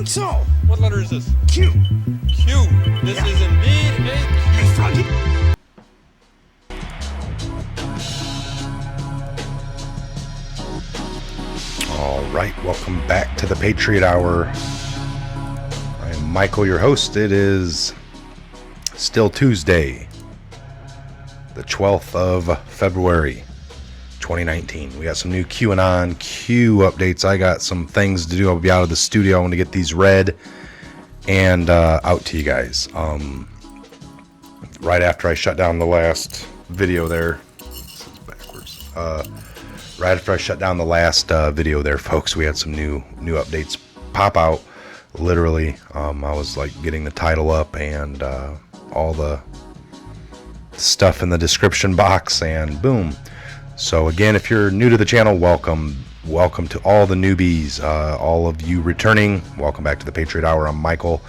think so. What letter is this? Q. Q. This is indeed a I found it. All right, welcome back to the Patriot Hour. I am Michael, your host. It is still Tuesday, the 12th of February, 2019. We got some new QAnon Q updates. I got some things to do. I'll be out of the studio. I want to get these read and out to you guys. Right after I shut down the last video there. This is backwards. Right after I shut down the last video there, folks, we had some new updates pop out. Literally, I was like getting the title up and all the stuff in the description box, and boom. So again, if you're new to the channel, welcome to all the newbies, all of you returning. Welcome back to the Patriot Hour. I'm Michael.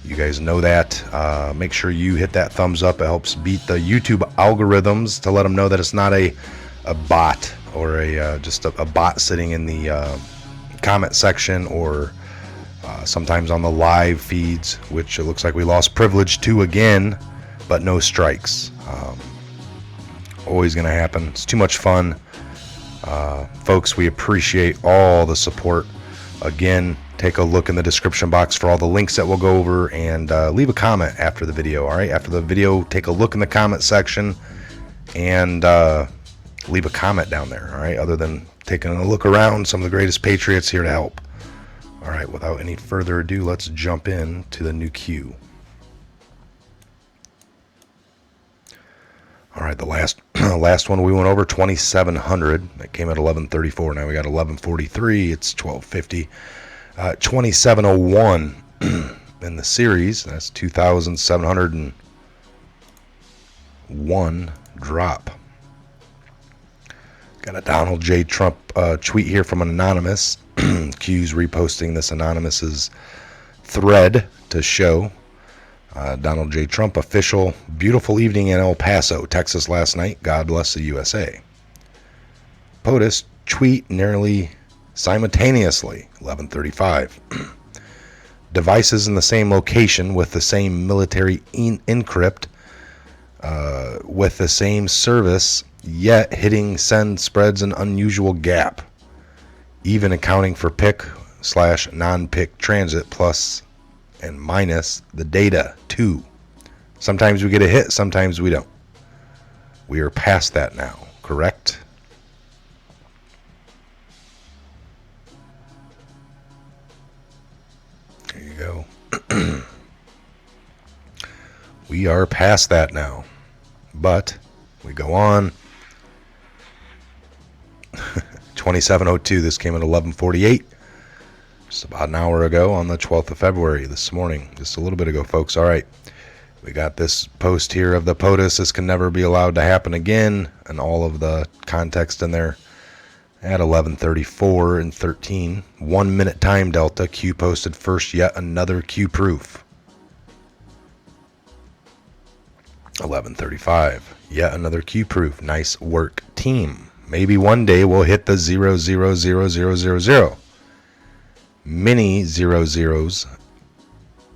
You guys know that. Make sure you hit that thumbs up. It helps beat the YouTube algorithms to let them know that it's not a bot or just a bot sitting in the comment section, or sometimes on the live feeds, which it looks like we lost privilege to again, but no strikes. Always going to happen. It's too much fun. Folks, we appreciate all the support. Again, take a look in the description box for all the links that we'll go over, and leave a comment after the video. All right, after the video, take a look in the comment section and leave a comment down there. All right, other than taking a look around, some of the greatest patriots here to help. All right, without any further ado, let's jump in to the new Q. All right, the last one we went over, 2700. That came at 1134. Now we got 1143. It's 1250. 2701 in the series. That's 2701 drop. Got a Donald J. Trump tweet here from an anonymous. Q's reposting this anonymous's thread to show. Donald J. Trump official. Beautiful evening in El Paso, Texas last night. God bless the USA. POTUS tweet nearly simultaneously, 11:35. Devices in the same location with the same military encrypt, with the same service, yet hitting send spreads an unusual gap, even accounting for PIC/non-PIC transit plus and minus the data too. Sometimes we get a hit, sometimes we don't. We are past that now, correct? There you go. We are past that now. But we go on. 2702, this came at 1148. Just about an hour ago on the 12th of February this morning. Just a little bit ago, folks. All right. We got this post here of the POTUS. This can never be allowed to happen again. And all of the context in there. At 11:34 and 13. 1 minute time delta. Q posted first yet another Q proof. 11:35. Yet another Q proof. Nice work, team. Maybe one day we'll hit the 0.00000. Many 00s,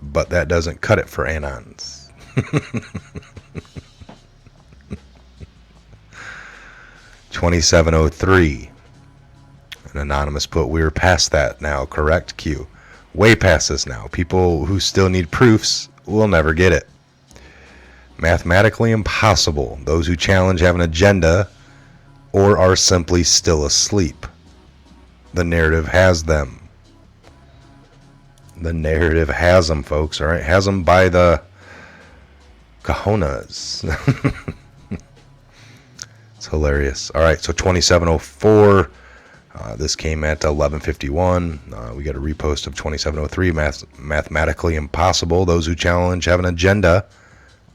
but that doesn't cut it for anons. 2703. An anonymous put, we're past that now, correct? Q. Way past this now. People who still need proofs will never get it. Mathematically impossible. Those who challenge have an agenda or are simply still asleep. The narrative has them. The narrative has them, folks. All right, has them by the cojones. It's hilarious. All right, so 2704. This came at 11:51. We got a repost of 2703. Mathematically impossible. Those who challenge have an agenda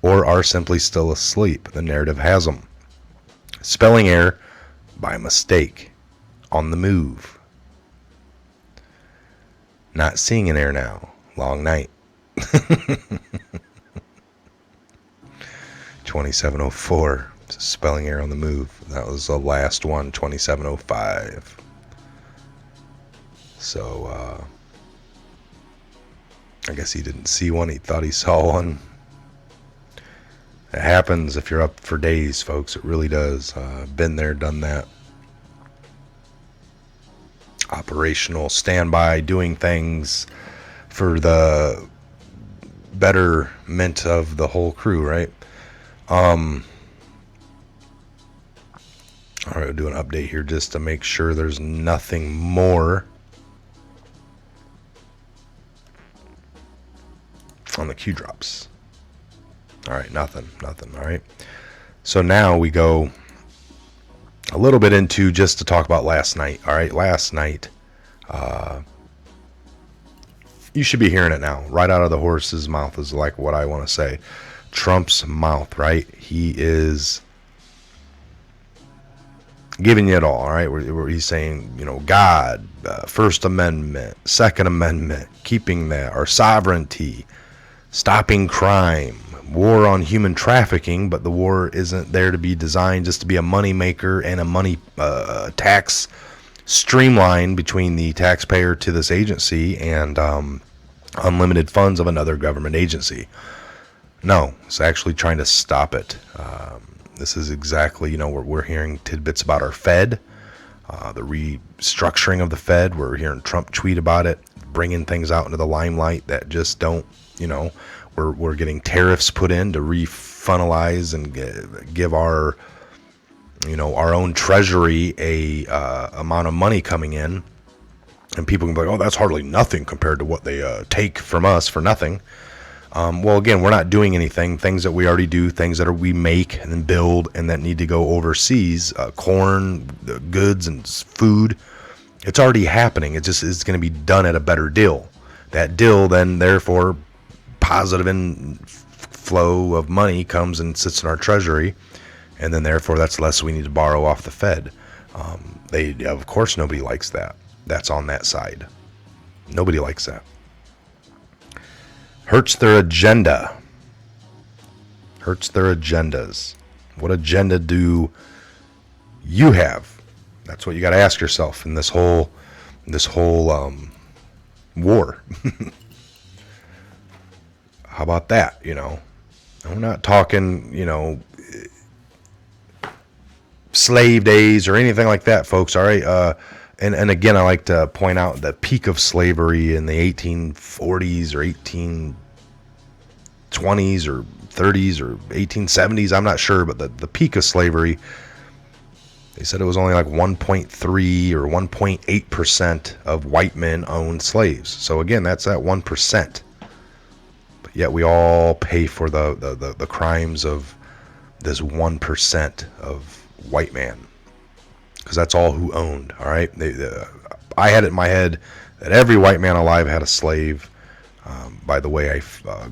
or are simply still asleep. The narrative has them. Spelling error by mistake. On the move. Not seeing an error now. Long night. 2704. Spelling error on the move. That was the last one. 2705. So I guess he didn't see one. He thought he saw one. It happens if you're up for days, folks. It really does. Been there, done that. Operational standby, doing things for the betterment of the whole crew, right? All right, we'll do an update here just to make sure there's nothing more on the Q drops. All right, nothing. All right. So now we go a little bit into just to talk about last night. All right, last night, you should be hearing it now. Right out of the horse's mouth is like what I want to say. Trump's mouth, right? He is giving you it all right? Where he's saying, God, First Amendment, Second Amendment, keeping that, our sovereignty, stopping crime, war on human trafficking, but the war isn't there to be designed just to be a money maker and a money tax streamline between the taxpayer to this agency and unlimited funds of another government agency. No, it's actually trying to stop it. This is exactly, we're hearing tidbits about our Fed, the restructuring of the Fed. We're hearing Trump tweet about it, bringing things out into the limelight that just don't, we're getting tariffs put in to refunnelize and give our, our own treasury a amount of money coming in. And people can be like, oh, that's hardly nothing compared to what they take from us for nothing. Well, again, we're not doing anything. Things that we already do, things that we make and build and that need to go overseas, corn, goods, and food. It's already happening. It's going to be done at a better deal. That deal then, therefore, positive inflow of money comes and sits in our treasury, and then therefore that's less we need to borrow off the Fed. Of course, nobody likes that. That's on that side. Nobody likes that. Hurts their agenda. Hurts their agendas. What agenda do you have? That's what you got to ask yourself in this whole war. How about that? I'm not talking, slave days or anything like that, folks. All right. And again, I like to point out the peak of slavery in the 1840s or 1820s or 30s or 1870s. I'm not sure, but the peak of slavery, they said it was only like 1.3 or 1.8% of white men owned slaves. So again, that's at 1%. But yet we all pay for the crimes of this 1% of white man. Because that's all who owned, all right? I had it in my head that every white man alive had a slave. By the way, I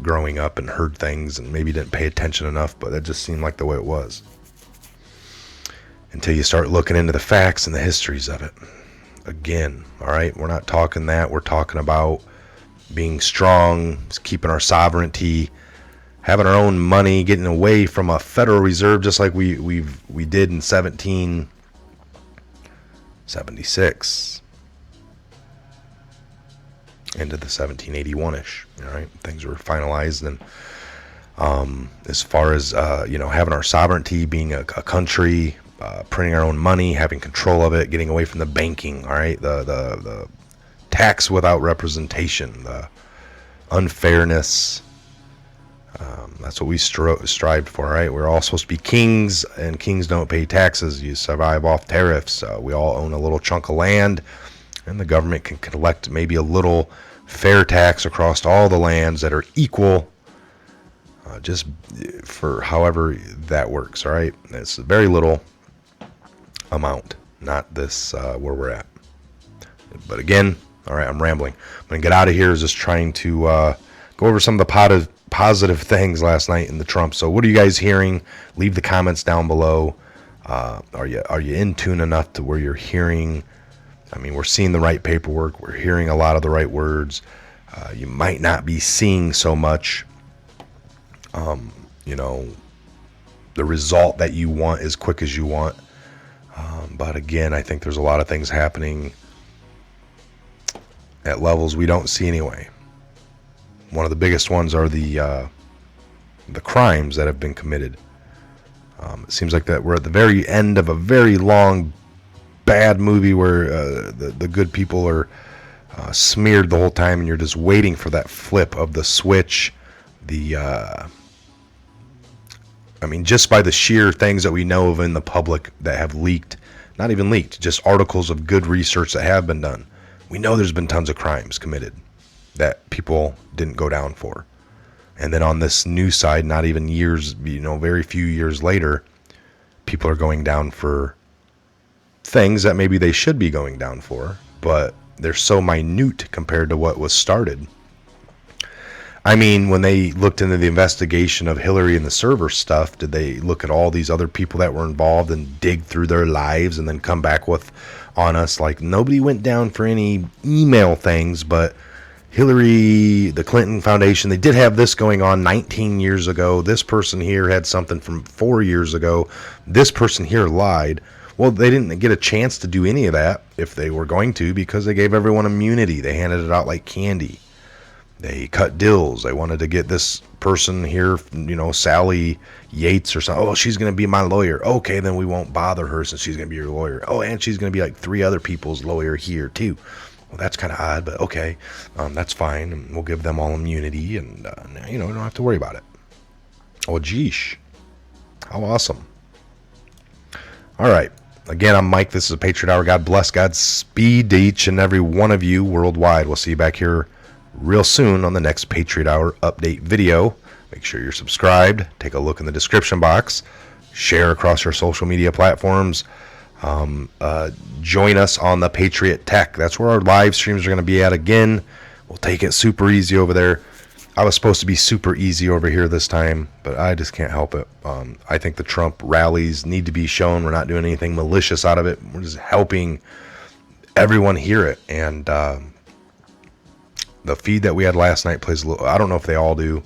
growing up and heard things and maybe didn't pay attention enough, but that just seemed like the way it was. Until you start looking into the facts and the histories of it. Again, all right? We're not talking that. We're talking about being strong, keeping our sovereignty, having our own money, getting away from a Federal Reserve just like we did in 1776 into the 1781ish. All right, things were finalized, and as far as having our sovereignty, being a country, printing our own money, having control of it, getting away from the banking. All right, the tax without representation, the unfairness. That's what we strived for, right? We're all supposed to be kings, and kings don't pay taxes. You survive off tariffs. We all own a little chunk of land, and the government can collect maybe a little fair tax across all the lands that are equal, just for however that works, all right? It's a very little amount, not this where we're at. But again, all right, I'm rambling. I'm going to get out of here. Is just trying to go over some of the positive things last night in the Trump. So what are you guys hearing? Leave the comments down below. Are you in tune enough to where you're hearing? I mean, we're seeing the right paperwork. We're hearing a lot of the right words. You might not be seeing so much, the result that you want as quick as you want. But again, I think there's a lot of things happening at levels we don't see anyway. One of the biggest ones are the crimes that have been committed. It seems like that we're at the very end of a very long, bad movie where the good people are smeared the whole time, and you're just waiting for that flip of the switch. Just by the sheer things that we know of in the public that have leaked, not even leaked, just articles of good research that have been done. We know there's been tons of crimes committed that people didn't go down for. And then on this new side, not even years, very few years later, people are going down for things that maybe they should be going down for, but they're so minute compared to what was started. I mean, when they looked into the investigation of Hillary and the server stuff, did they look at all these other people that were involved and dig through their lives and then come back on us like nobody went down for any email things, but Hillary, the Clinton Foundation, they did have this going on 19 years ago. This person here had something from 4 years ago. This person here lied. Well, they didn't get a chance to do any of that if they were going to, because they gave everyone immunity. They handed it out like candy. They cut deals. They wanted to get this person here, Sally Yates or something. Oh, she's going to be my lawyer. Okay, then we won't bother her since she's going to be your lawyer. Oh, and she's going to be like 3 other people's lawyer here too. Well, that's kind of odd, but okay, that's fine. And we'll give them all immunity, and we don't have to worry about it. Oh, geesh, how awesome! All right, again, I'm Mike. This is a Patriot Hour. God bless, Godspeed to each and every one of you worldwide. We'll see you back here real soon on the next Patriot Hour update video. Make sure you're subscribed. Take a look in the description box. Share across your social media platforms. Join us on the Patriot Tech. That's where our live streams are going to be at again. We'll take it super easy over there. I was supposed to be super easy over here this time, but I just can't help it. I think the Trump rallies need to be shown. We're not doing anything malicious out of it. We're just helping everyone hear it. And the feed that we had last night plays a little, I don't know if they all do.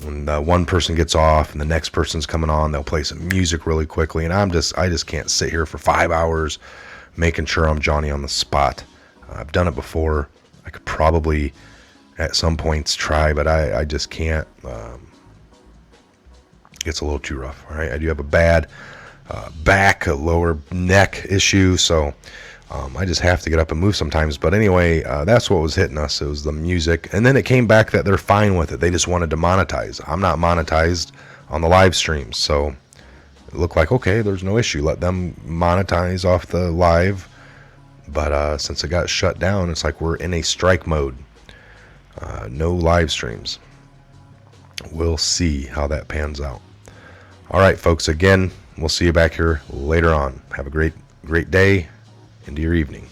When one person gets off and the next person's coming on, they'll play some music really quickly, and I just can't sit here for 5 hours making sure I'm Johnny on the spot. I've done it before. I could probably at some points try, but I just can't. It gets a little too rough. All right, I do have a bad back, a lower neck issue, so I just have to get up and move sometimes. But anyway, that's what was hitting us. It was the music. And then it came back that they're fine with it. They just wanted to monetize. I'm not monetized on the live streams. So it looked like, okay, there's no issue. Let them monetize off the live. But since it got shut down, it's like we're in a strike mode. No live streams. We'll see how that pans out. All right, folks. Again, we'll see you back here later on. Have a great day into your evening.